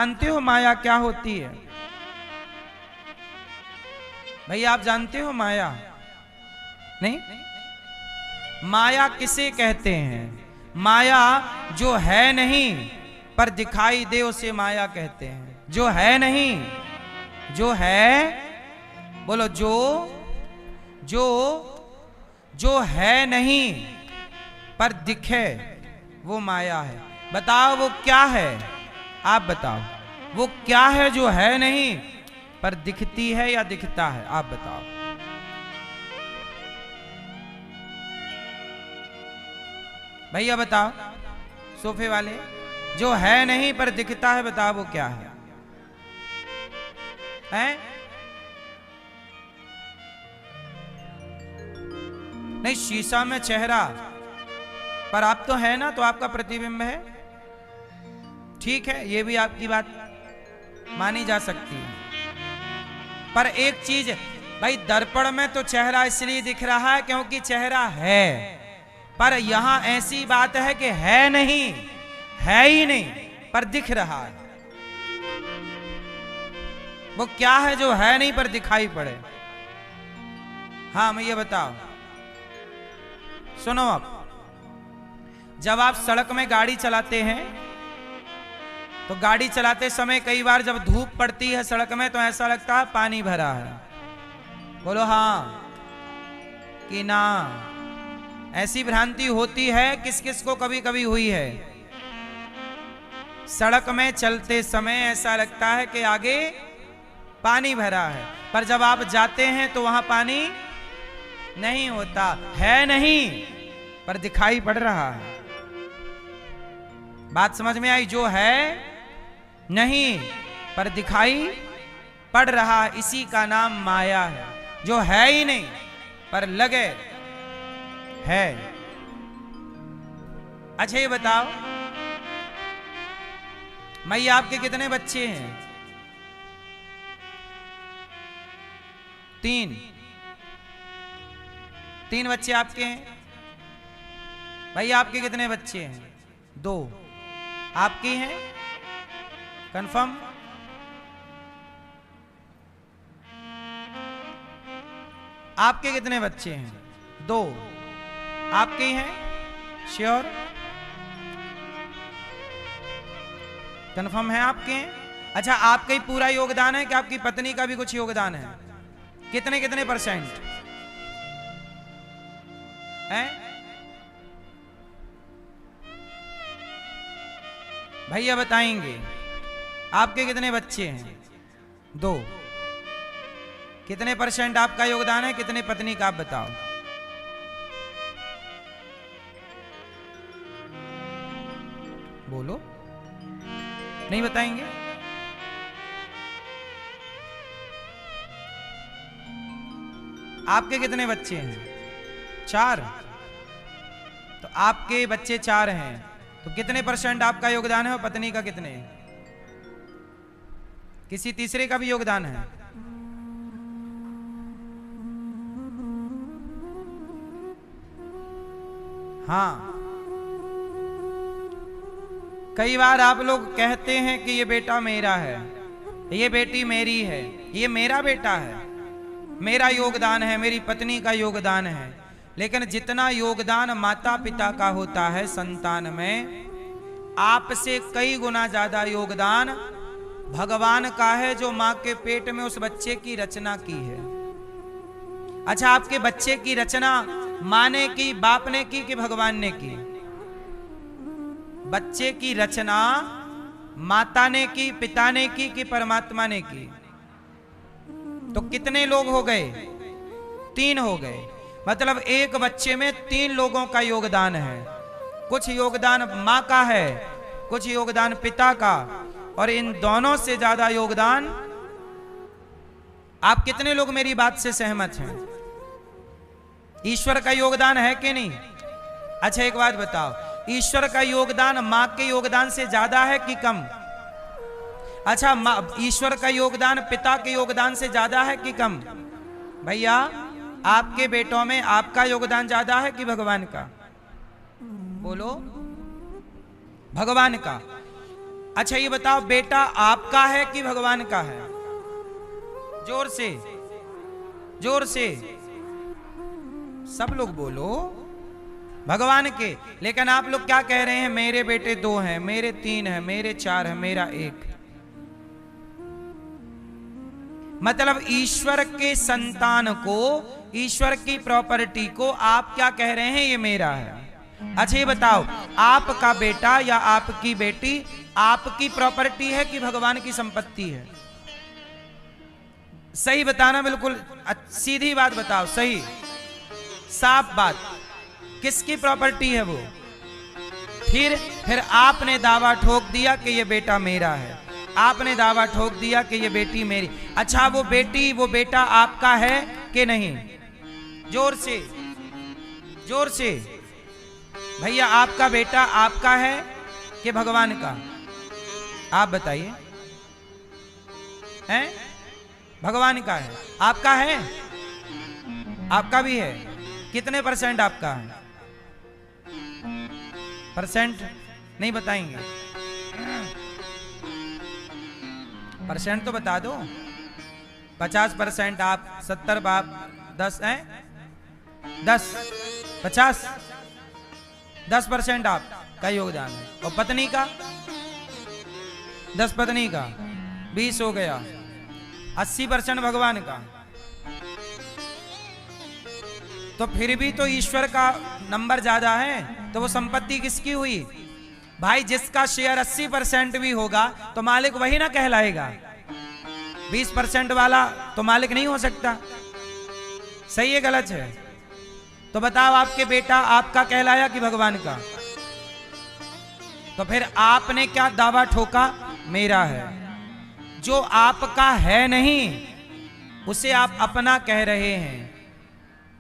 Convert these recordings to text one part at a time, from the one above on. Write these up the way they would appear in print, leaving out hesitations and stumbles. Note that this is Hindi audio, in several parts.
जानते हो माया क्या होती है? भैया आप जानते हो माया? नहीं? माया किसे कहते हैं? माया जो है नहीं पर दिखाई दे उसे माया कहते हैं। जो है नहीं, जो है, बोलो, जो जो है नहीं पर दिखे वो माया है। बताओ वो क्या है? आप बताओ वो क्या है जो है नहीं पर दिखती है या दिखता है? आप बताओ। भैया बताओ, सोफे वाले, जो है नहीं पर दिखता है, बताओ वो क्या है? हैं? नहीं, शीशा में चेहरा, पर आप तो है ना, तो आपका प्रतिबिंब है। ठीक है, ये भी आपकी बात मानी जा सकती है। पर एक चीज भाई, दर्पण में तो चेहरा इसलिए दिख रहा है क्योंकि चेहरा है, पर यहां ऐसी बात है कि है नहीं, है ही नहीं पर दिख रहा है। वो क्या है जो है नहीं पर दिखाई पड़े? हाँ मैं ये बताओ, सुनो। आप जब आप सड़क में गाड़ी चलाते हैं तो गाड़ी चलाते समय कई बार जब धूप पड़ती है सड़क में तो ऐसा लगता है पानी भरा है। बोलो हाँ कि ना? ऐसी भ्रांति होती है, किस किस को कभी कभी हुई है? सड़क में चलते समय ऐसा लगता है कि आगे पानी भरा है, पर जब आप जाते हैं तो वहां पानी नहीं होता। है नहीं पर दिखाई पड़ रहा है। बात समझ में आई? जो है नहीं पर दिखाई पड़ रहा, इसी का नाम माया है। जो है ही नहीं पर लगे है। अच्छा ये बताओ, मैया आपके कितने बच्चे हैं? 3 बच्चे आपके हैं। भैया आपके कितने बच्चे हैं? 2 आपके हैं? कंफर्म? आपके कितने बच्चे हैं? 2 आपके ही हैं? श्योर? कंफर्म है आपके हैं? अच्छा, आपका ही पूरा योगदान है कि आपकी पत्नी का भी कुछ योगदान है? कितने कितने % है? भैया बताएंगे आपके कितने बच्चे हैं? 2 कितने % आपका योगदान है, कितने पत्नी का? आप बताओ। बोलो, नहीं बताएंगे? आपके कितने बच्चे हैं? 4। तो आपके बच्चे 4 हैं तो कितने % आपका योगदान है और पत्नी का कितने? किसी तीसरे का भी योगदान है? हाँ, कई बार आप लोग कहते हैं कि ये बेटा मेरा है, ये बेटी मेरी है, ये मेरा बेटा है, मेरा योगदान है, मेरी पत्नी का योगदान है। लेकिन जितना योगदान माता पिता का होता है संतान में, आपसे कई गुना ज्यादा योगदान भगवान का है जो मां के पेट में उस बच्चे की रचना की है। अच्छा, आपके बच्चे की रचना मां ने की, बाप ने की कि भगवान ने की? बच्चे की रचना माता ने की, पिता ने की कि परमात्मा ने की? तो कितने लोग हो गए? 3 हो गए। मतलब एक बच्चे में 3 लोगों का योगदान है। कुछ योगदान मां का है, कुछ योगदान पिता का, और इन दोनों से ज्यादा योगदान। आप कितने लोग मेरी बात से सहमत हैं? ईश्वर का योगदान है कि नहीं? अच्छा एक बात बताओ, ईश्वर का योगदान मां के योगदान से ज्यादा है कि कम? अच्छा, ईश्वर का योगदान पिता के योगदान से ज्यादा है कि कम? भैया आपके बेटों में आपका योगदान ज्यादा है कि भगवान का? बोलो, भगवान का। अच्छा ये बताओ, बेटा आपका है कि भगवान का है? जोर से, जोर से सब लोग बोलो। भगवान के। लेकिन आप लोग क्या कह रहे हैं? मेरे बेटे 2 हैं, मेरे 3 हैं, मेरे 4 हैं, मेरा 1। मतलब ईश्वर के संतान को, ईश्वर की प्रॉपर्टी को आप क्या कह रहे हैं? ये मेरा है। अच्छा ये बताओ, आपका बेटा या आपकी बेटी आपकी प्रॉपर्टी है कि भगवान की संपत्ति है? सही बताना, बिल्कुल सीधी बात बताओ, सही साफ बात। किसकी प्रॉपर्टी है वो? फिर आपने दावा ठोक दिया कि ये बेटा मेरा है, आपने दावा ठोक दिया कि ये बेटी मेरी। अच्छा वो बेटी, वो बेटा आपका है कि नहीं? जोर से, जोर से भैया, आपका बेटा आपका है कि भगवान का? आप बताइए। हैं? भगवान का है। आपका है? आपका भी है। कितने % आपका है? % नहीं बताएंगे? % तो बता दो। 50% आप, 70 बाप, 10 हैं, 10 50 10% आपका योगदान है। और पत्नी का 10, पत्नी का 20 हो गया। 80% भगवान का। तो फिर भी तो ईश्वर का नंबर ज्यादा है, तो वो संपत्ति किसकी हुई? भाई जिसका शेयर 80% भी होगा तो मालिक वही ना कहलाएगा। 20% वाला तो मालिक नहीं हो सकता। सही है गलत है? तो बताओ, आपके बेटा आपका कहलाया कि भगवान का? तो फिर आपने क्या दावा ठोका? मेरा है। जो आपका है नहीं उसे आप अपना कह रहे हैं।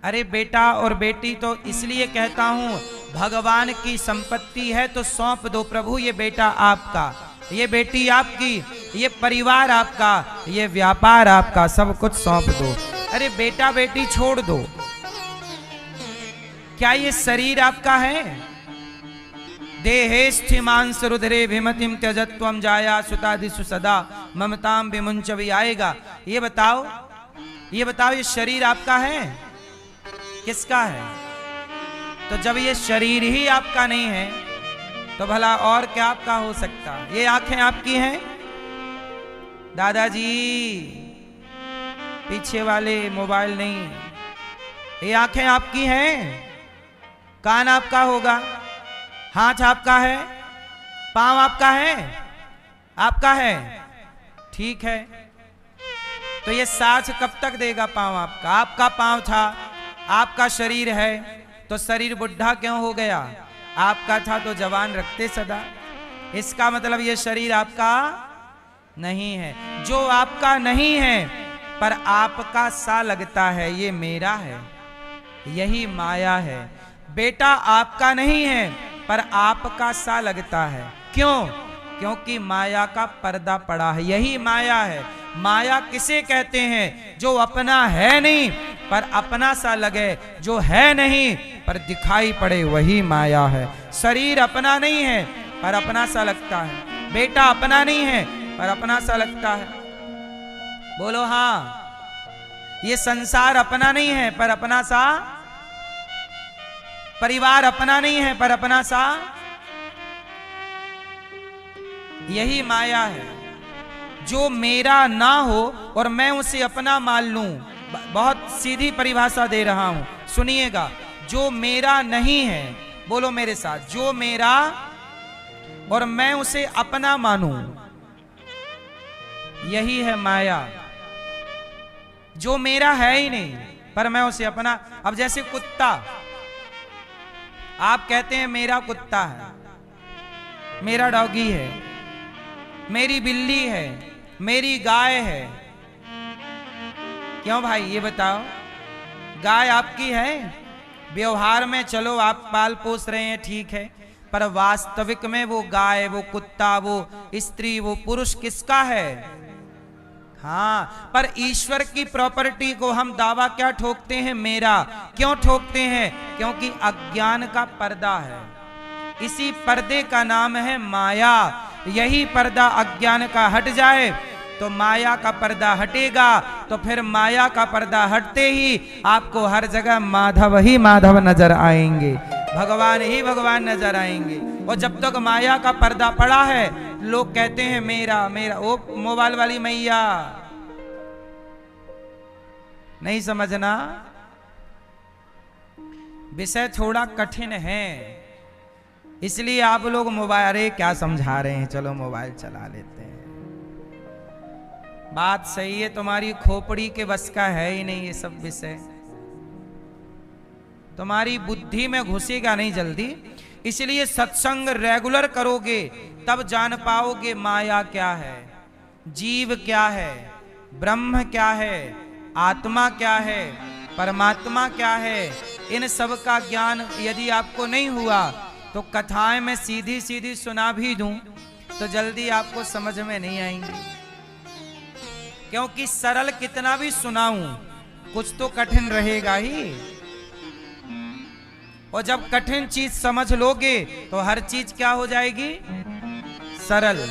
अरे बेटा और बेटी तो इसलिए कहता हूं, भगवान की संपत्ति है तो सौंप दो प्रभु। ये बेटा आपका, ये बेटी आपकी, ये परिवार आपका, ये व्यापार आपका, सब कुछ सौंप दो। अरे बेटा बेटी छोड़ दो। क्या ये शरीर आपका है? देहेष्ठिमांस रुद्रे विमतिम त्यजत्वम जाया सुतादिषु सदा ममताम विमुंच भी आएगा। ये बताओ, ये बताओ, ये शरीर आपका है? किसका है? तो जब ये शरीर ही आपका नहीं है तो भला और क्या आपका हो सकता? ये आंखें आपकी हैं? दादाजी पीछे वाले मोबाइल नहीं, ये आंखें आपकी हैं? कान आपका होगा? हाथ आपका है? पांव आपका है? आपका है? ठीक है। तो ये साथ कब तक देगा पांव आपका? आपका पांव था, आपका शरीर है, तो शरीर बुढ़ा क्यों हो गया? आपका था तो जवान रखते सदा। इसका मतलब ये शरीर आपका नहीं है। जो आपका नहीं है पर आपका सा लगता है, ये मेरा है, यही माया है। बेटा आपका नहीं है पर आपका सा लगता है। क्यों? क्योंकि माया का पर्दा पड़ा है, यही माया है। माया किसे कहते हैं? जो अपना है नहीं पर अपना सा लगे, जो है नहीं पर दिखाई पड़े, वही माया है। शरीर अपना नहीं है पर अपना सा लगता है। बेटा अपना नहीं है पर अपना सा लगता है। बोलो हाँ। ये संसार अपना नहीं है पर अपना सा, परिवार अपना नहीं है पर अपना सा, यही माया है। जो मेरा ना हो और मैं उसे अपना मान लूं, बहुत सीधी परिभाषा दे रहा हूं, सुनिएगा। जो मेरा नहीं है, बोलो मेरे साथ, जो मेरा और मैं उसे अपना मानूं, यही है माया। जो मेरा है ही नहीं पर मैं उसे अपना। अब जैसे कुत्ता, आप कहते हैं मेरा कुत्ता है, मेरा डॉगी है, मेरी बिल्ली है, मेरी गाय है। क्यों भाई ये बताओ? गाय आपकी है? व्यवहार में चलो आप पाल पोस रहे हैं, ठीक है, पर वास्तविक में वो गाय, वो कुत्ता, वो स्त्री, वो पुरुष किसका है? हाँ, पर ईश्वर की प्रॉपर्टी को हम दावा क्या ठोकते हैं? मेरा। क्यों ठोकते हैं? क्योंकि अज्ञान का पर्दा है। इसी पर्दे का नाम है माया। यही पर्दा अज्ञान का हट जाए तो माया का पर्दा हटेगा। तो फिर माया का पर्दा हटते ही आपको हर जगह माधव ही माधव नजर आएंगे, भगवान ही भगवान नजर आएंगे। और जब तक माया का पर्दा पड़ा है लोग कहते हैं मेरा मेरा। ओ मोबाइल वाली मैया, नहीं समझना, विषय थोड़ा कठिन है, इसलिए आप लोग मोबाइल, अरे क्या समझा रहे हैं, चलो मोबाइल चला लेते हैं। बात सही है, तुम्हारी खोपड़ी के बस का है ही नहीं ये सब विषय, तुम्हारी बुद्धि में घुसेगा नहीं जल्दी। इसलिए सत्संग रेगुलर करोगे तब जान पाओगे माया क्या है, जीव क्या है, ब्रह्म क्या है, आत्मा क्या है, परमात्मा क्या है। इन सब का ज्ञान यदि आपको नहीं हुआ तो कथाएं मैं सीधी सीधी सुना भी दूं तो जल्दी आपको समझ में नहीं आएंगी, क्योंकि सरल कितना भी सुनाऊं कुछ तो कठिन रहेगा ही। और जब कठिन चीज समझ लोगे तो हर चीज क्या हो जाएगी, सरल।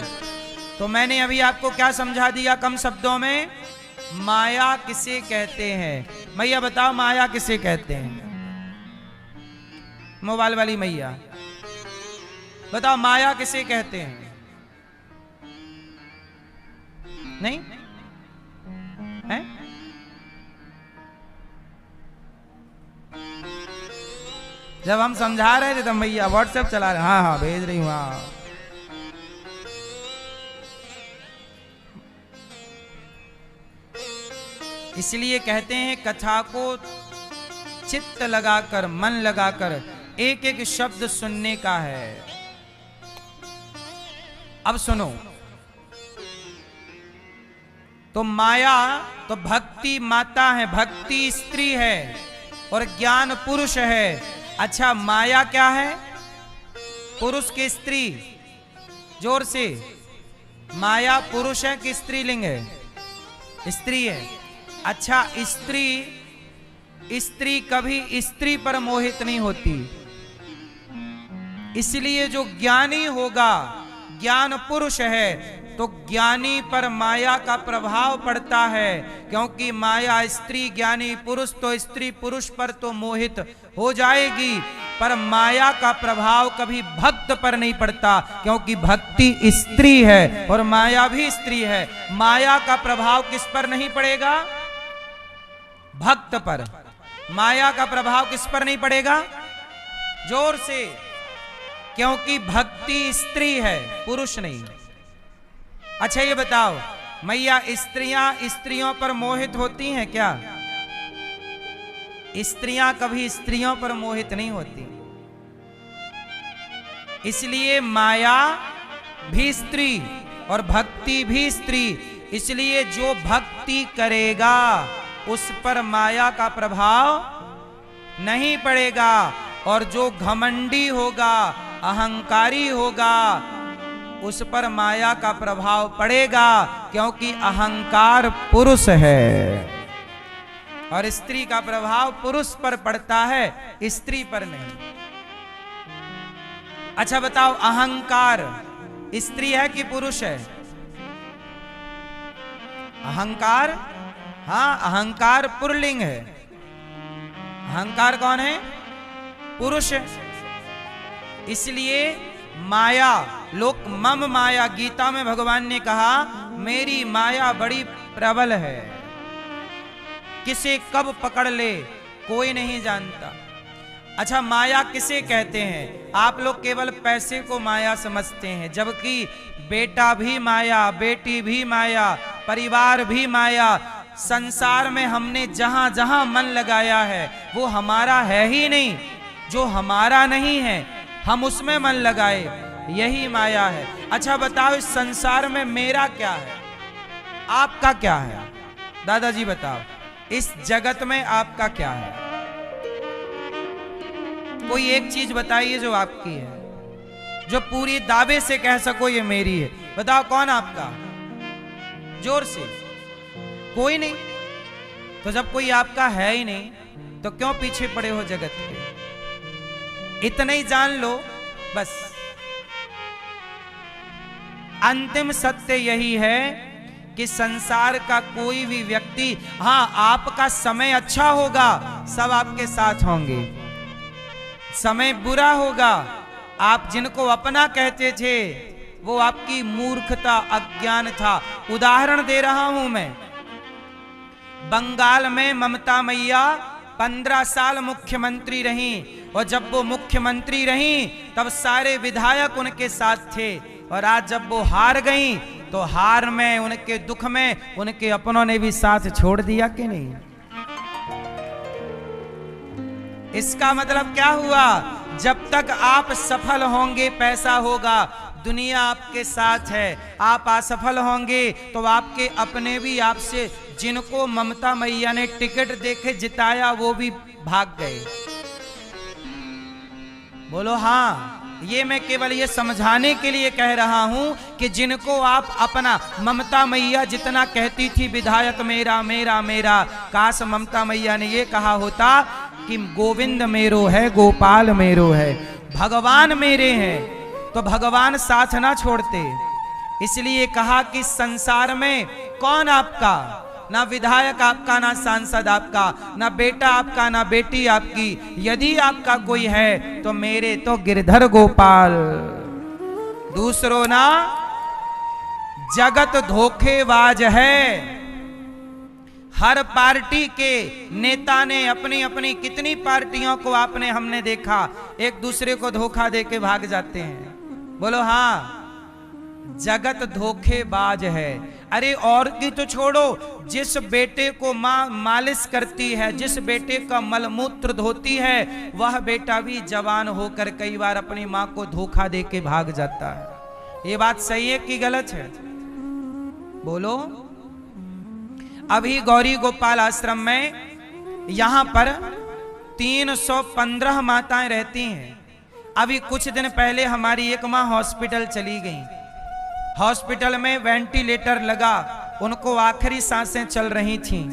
तो मैंने अभी आपको क्या समझा दिया कम शब्दों में, माया किसे कहते हैं। मैया बताओ माया किसे कहते हैं, मोबाइल वाली मैया बताओ माया किसे कहते हैं। नहीं है? जब हम समझा रहे थे तब मैया व्हाट्सएप चला रहे, हाँ हाँ भेज रही हूँ, हाँ। इसलिए कहते हैं कथा को चित्त लगाकर, मन लगाकर एक एक शब्द सुनने का है। अब सुनो, तो माया तो भक्ति माता है, भक्ति स्त्री है और ज्ञान पुरुष है। अच्छा माया क्या है, पुरुष की स्त्री, जोर से, माया पुरुष है कि स्त्रीलिंग है, स्त्री है। अच्छा स्त्री कभी स्त्री पर मोहित नहीं होती, इसलिए जो ज्ञानी होगा, ज्ञान पुरुष है, तो ज्ञानी पर माया का प्रभाव पड़ता है, क्योंकि माया स्त्री ज्ञानी पुरुष, तो स्त्री पुरुष पर तो मोहित हो जाएगी, पर माया का प्रभाव कभी भक्त पर नहीं पड़ता, क्योंकि भक्ति स्त्री है और माया भी स्त्री है। माया का प्रभाव किस पर नहीं पड़ेगा, भक्त पर। माया का प्रभाव किस पर नहीं पड़ेगा, जोर से, क्योंकि भक्ति स्त्री है, पुरुष नहीं। अच्छा ये बताओ मैया स्त्रियां स्त्रियों पर मोहित होती हैं क्या, स्त्रियां कभी स्त्रियों पर मोहित नहीं होती। इसलिए माया भी स्त्री और भक्ति भी स्त्री, इसलिए जो भक्ति करेगा उस पर माया का प्रभाव नहीं पड़ेगा, और जो घमंडी होगा, अहंकारी होगा, उस पर माया का प्रभाव पड़ेगा, क्योंकि अहंकार पुरुष है और स्त्री का प्रभाव पुरुष पर पड़ता है, स्त्री पर नहीं। अच्छा बताओ अहंकार स्त्री है कि पुरुष है, अहंकार, हाँ अहंकार पुल्लिंग है, अहंकार कौन है, पुरुष है। इसलिए माया, लोक मम माया, गीता में भगवान ने कहा मेरी माया बड़ी प्रबल है, किसे कब पकड़ ले कोई नहीं जानता। अच्छा माया किसे कहते हैं, आप लोग केवल पैसे को माया समझते हैं, जबकि बेटा भी माया, बेटी भी माया, परिवार भी माया। संसार में हमने जहां जहां मन लगाया है वो हमारा है ही नहीं, जो हमारा नहीं है हम उसमें मन लगाए, यही माया है। अच्छा बताओ इस संसार में मेरा क्या है, आपका क्या है, दादाजी बताओ इस जगत में आपका क्या है, कोई एक चीज बताइए जो आपकी है, जो पूरी दावे से कह सको ये मेरी है, बताओ कौन आपका, जोर से, कोई नहीं। तो जब कोई आपका है ही नहीं तो क्यों पीछे पड़े हो जगत के, इतना ही जान लो बस। अंतिम सत्य यही है कि संसार का कोई भी व्यक्ति, हाँ आपका समय अच्छा होगा सब आपके साथ होंगे, समय बुरा होगा आप जिनको अपना कहते थे वो आपकी मूर्खता अज्ञान था। उदाहरण दे रहा हूं मैं, बंगाल में ममता मैया 15 साल मुख्यमंत्री रहीं और जब वो मुख्यमंत्री रहीं तब सारे विधायक उनके साथ थे, और आज जब वो हार गईं तो हार में उनके दुख में उनके अपनों ने भी साथ छोड़ दिया कि नहीं। इसका मतलब क्या हुआ, जब तक आप सफल होंगे पैसा होगा, दुनिया आपके साथ है। आप असफल होंगे तो आपके अपने भी आपसे, जिनको ममता मैया ने टिकट देके जिताया वो भी भाग गए। बोलो हाँ। ये मैं केवल ये समझाने के लिए कह रहा हूं कि जिनको आप अपना, ममता मैया जितना कहती थी विधायक मेरा मेरा मेरा, काश ममता मैया ने ये कहा होता कि गोविंद मेरो है, गोपाल मेरो है, भगवान मेरे हैं, तो भगवान साथ ना छोड़ते। इसलिए कहा कि संसार में कौन आपका, ना विधायक आपका, ना सांसद आपका, ना बेटा आपका, ना बेटी आपकी, यदि आपका कोई है तो मेरे तो गिरधर गोपाल, दूसरों ना। जगत धोखेबाज है। हर पार्टी के नेता ने अपनी अपनी, कितनी पार्टियों को आपने हमने देखा एक दूसरे को धोखा देके भाग जाते हैं। बोलो हाँ। जगत धोखेबाज है। अरे और की तो छोड़ो, जिस बेटे को माँ मालिश करती है, जिस बेटे का मलमूत्र धोती है, वह बेटा भी जवान होकर कई बार अपनी माँ को धोखा देके भाग जाता है। ये बात सही है कि गलत है? बोलो। अभी गौरी गोपाल आश्रम में यहां पर 315 माताएं रहती हैं। अभी कुछ दिन पहले हमारी एक माँ हॉस्पिटल चली गई। हॉस्पिटल में वेंटिलेटर लगा, उनको आखिरी सांसें चल रही थीं।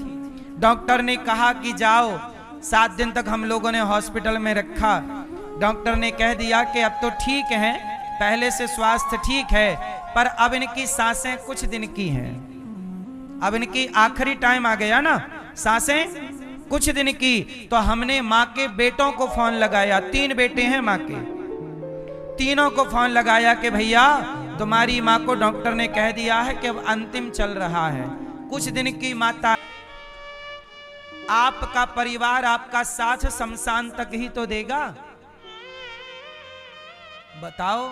डॉक्टर ने कहा कि जाओ, 7 दिन तक हम लोगों ने हॉस्पिटल में रखा। डॉक्टर ने कह दिया कि अब तो ठीक है, पहले से स्वास्थ्य ठीक है, पर अब इनकी सांसें कुछ दिन की हैं। अब इनकी आखिरी टाइम आ गया ना, सांसें कुछ दिन की। तो हमने माँ के बेटों को फोन लगाया, 3 बेटे हैं माँ के, तीनों को फोन लगाया कि भैया तुम्हारी माँ को डॉक्टर ने कह दिया है कि अब अंतिम चल रहा है, कुछ दिन की माता। आपका परिवार आपका साथ शमशान तक ही तो देगा। बताओ,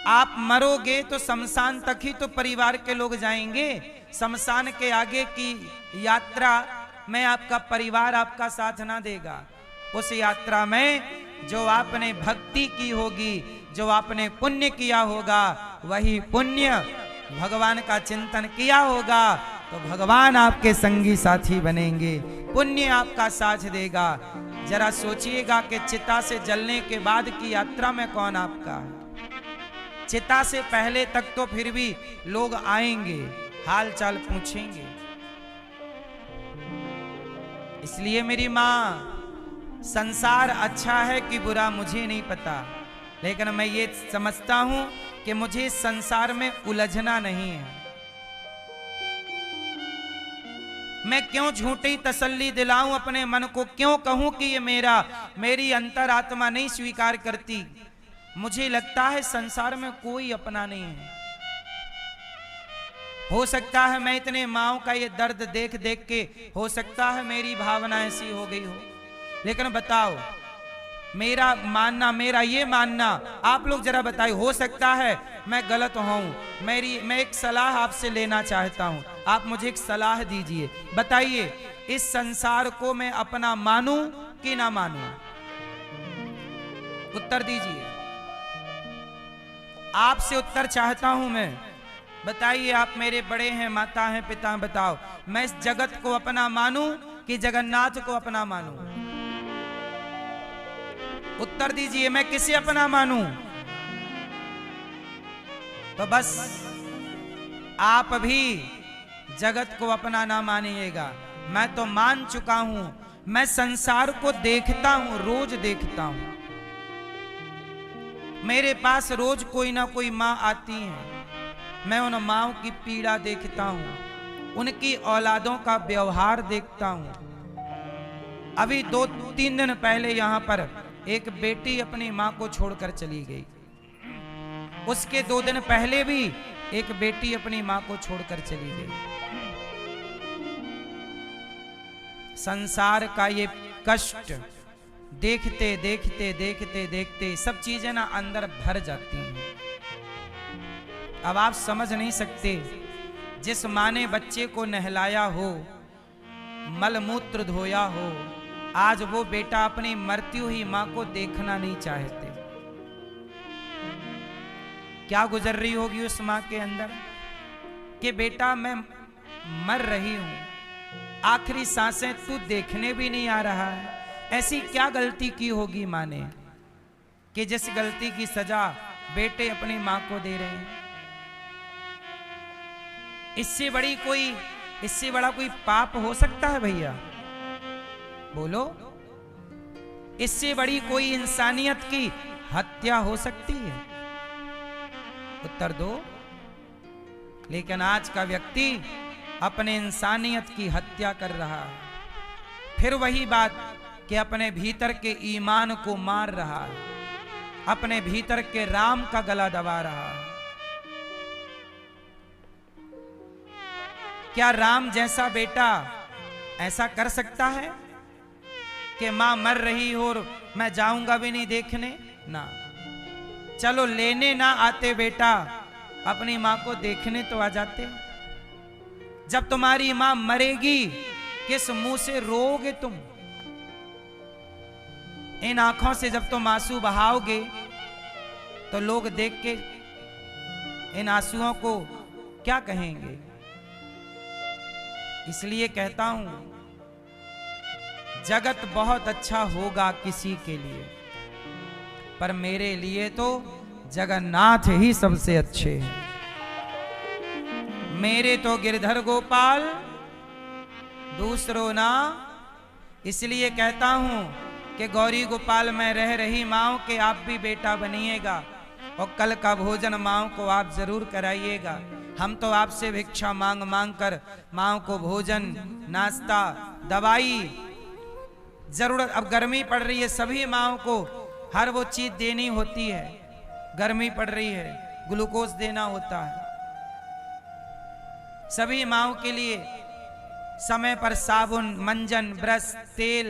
आप मरोगे तो शमशान तक ही तो परिवार के लोग जाएंगे। शमशान के आगे की यात्रा में आपका परिवार आपका साथ ना देगा। उस यात्रा में जो आपने भक्ति की होगी, जो आपने पुण्य किया होगा, वही पुण्य, भगवान का चिंतन किया होगा तो भगवान आपके संगी साथी बनेंगे, पुण्य आपका साथ देगा। जरा सोचिएगा कि चिता से जलने के बाद की यात्रा में कौन आपका है। चिता से पहले तक तो फिर भी लोग आएंगे, हाल चाल पूछेंगे। इसलिए मेरी माँ, संसार अच्छा है कि बुरा मुझे नहीं पता, लेकिन मैं ये समझता हूं कि मुझे संसार में उलझना नहीं है। मैं क्यों झूठी तसल्ली दिलाऊं अपने मन को, क्यों कहूं कि ये मेरी अंतरात्मा नहीं स्वीकार करती। मुझे लगता है संसार में कोई अपना नहीं है। हो सकता है मैं इतने माओ का ये दर्द देख देख के, हो सकता है मेरी भावना ऐसी हो गई हो, लेकिन बताओ, मेरा मानना, मेरा ये मानना, आप लोग जरा बताइए, हो सकता है मैं गलत हूं। मैं एक सलाह आपसे लेना चाहता हूं, आप मुझे एक सलाह दीजिए। बताइए, इस संसार को मैं अपना मानूं कि ना मानूं? उत्तर दीजिए। आपसे उत्तर चाहता हूं मैं। बताइए, आप मेरे बड़े हैं, माता हैं, पिता हैं, बताओ, मैं इस जगत को अपना मानूं कि जगन्नाथ को अपना मानूं? उत्तर दीजिए, मैं किसे अपना मानूं? तो बस आप भी जगत को अपना ना मानिएगा। मैं तो मान चुका हूं। मैं संसार को देखता हूं, रोज देखता हूं। मेरे पास रोज कोई ना कोई माँ आती है, मैं उन माँओं की पीड़ा देखता हूँ, उनकी औलादों का व्यवहार देखता हूँ। अभी 2-3 दिन पहले यहाँ पर एक बेटी अपनी माँ को छोड़कर चली गई। उसके 2 दिन पहले भी एक बेटी अपनी माँ को छोड़कर चली गई। संसार का ये कष्ट देखते देखते देखते देखते सब चीजें ना अंदर भर जाती हैं। अब आप समझ नहीं सकते, जिस माँ ने बच्चे को नहलाया हो, मलमूत्र धोया हो, आज वो बेटा अपनी मरती हुई माँ को देखना नहीं चाहते। क्या गुजर रही होगी उस माँ के अंदर कि बेटा मैं मर रही हूं, आखिरी सांसें तू देखने भी नहीं आ रहा है। ऐसी क्या गलती की होगी माँ ने कि जिस गलती की सजा बेटे अपनी माँ को दे रहे हैं। इससे बड़ा कोई पाप हो सकता है भैया? बोलो, इससे बड़ी कोई इंसानियत की हत्या हो सकती है? उत्तर दो। लेकिन आज का व्यक्ति अपने इंसानियत की हत्या कर रहा है। फिर वही बात कि अपने भीतर के ईमान को मार रहा है, अपने भीतर के राम का गला दबा रहा है। क्या राम जैसा बेटा ऐसा कर सकता है कि मां मर रही हो और मैं जाऊंगा भी नहीं देखने? ना, चलो लेने ना आते बेटा, अपनी मां को देखने तो आ जाते। जब तुम्हारी मां मरेगी किस मुंह से रोओगे तुम? इन आंखों से जब तुम आंसू बहाओगे तो लोग देख के इन आंसुओं को क्या कहेंगे? इसलिए कहता हूं, जगत बहुत अच्छा होगा किसी के लिए, पर मेरे लिए तो जगन्नाथ ही सबसे अच्छे हैं। मेरे तो गिरधर गोपाल दूसरों ना। इसलिए कहता हूं कि गौरी गोपाल में रह रही माओ के आप भी बेटा बनिएगा और कल का भोजन माओ को आप जरूर कराइएगा। हम तो आपसे भिक्षा मांग मांग कर माओ को भोजन, नाश्ता, दवाई जरूरत, अब गर्मी पड़ रही है, सभी माओ को हर वो चीज देनी होती है। गर्मी पड़ रही है, ग्लूकोज देना होता है। सभी माओ के लिए समय पर साबुन, मंजन, ब्रश, तेल,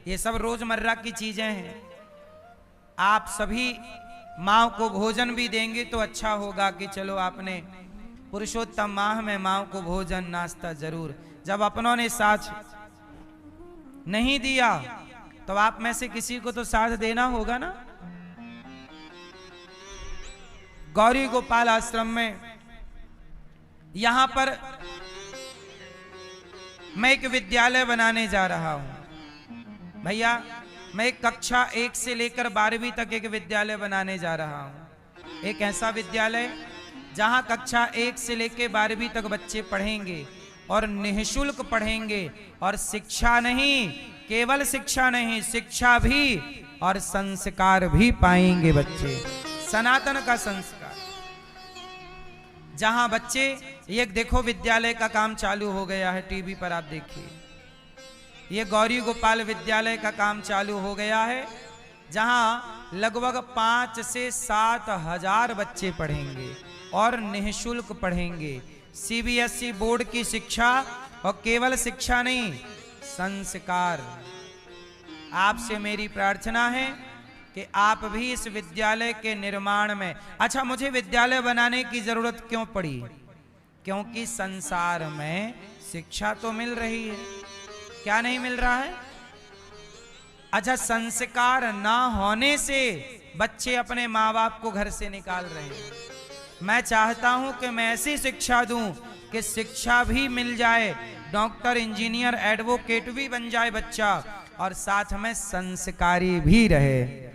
ये सब रोजमर्रा की चीजें हैं। आप सभी माओ को भोजन भी देंगे तो अच्छा होगा कि चलो आपने पुरुषोत्तम माह में माओ को भोजन, नाश्ता जरूर। जब अपनों ने साथ नहीं दिया तो आप में से किसी को तो साथ देना होगा ना। गौरी गोपाल आश्रम में यहां पर मैं एक विद्यालय बनाने जा रहा हूं भैया। मैं एक कक्षा 1 से लेकर 12वीं तक एक विद्यालय बनाने जा रहा हूं। एक ऐसा विद्यालय जहां कक्षा 1 से लेकर 12वीं तक बच्चे पढ़ेंगे और निःशुल्क पढ़ेंगे, और शिक्षा नहीं, केवल शिक्षा नहीं, शिक्षा भी और संस्कार भी पाएंगे बच्चे, सनातन का संस्कार। जहां बच्चे, ये देखो विद्यालय का काम चालू हो गया है, टीवी पर आप देखिए, ये गौरी गोपाल विद्यालय का काम चालू हो गया है, जहां लगभग 5 से 7 हजार बच्चे पढ़ेंगे और निःशुल्क पढ़ेंगे। सीबीएसई बोर्ड की शिक्षा, और केवल शिक्षा नहीं, संस्कार। आपसे मेरी प्रार्थना है कि आप भी इस विद्यालय के निर्माण में, अच्छा मुझे विद्यालय बनाने की जरूरत क्यों पड़ी? क्योंकि संसार में शिक्षा तो मिल रही है, क्या नहीं मिल रहा है? अच्छा, संस्कार ना होने से बच्चे अपने माँ बाप को घर से निकाल रहे हैं। मैं चाहता हूं कि मैं ऐसी शिक्षा दूं कि शिक्षा भी मिल जाए, डॉक्टर, इंजीनियर, एडवोकेट भी बन जाए बच्चा, और साथ में संस्कारी भी रहे।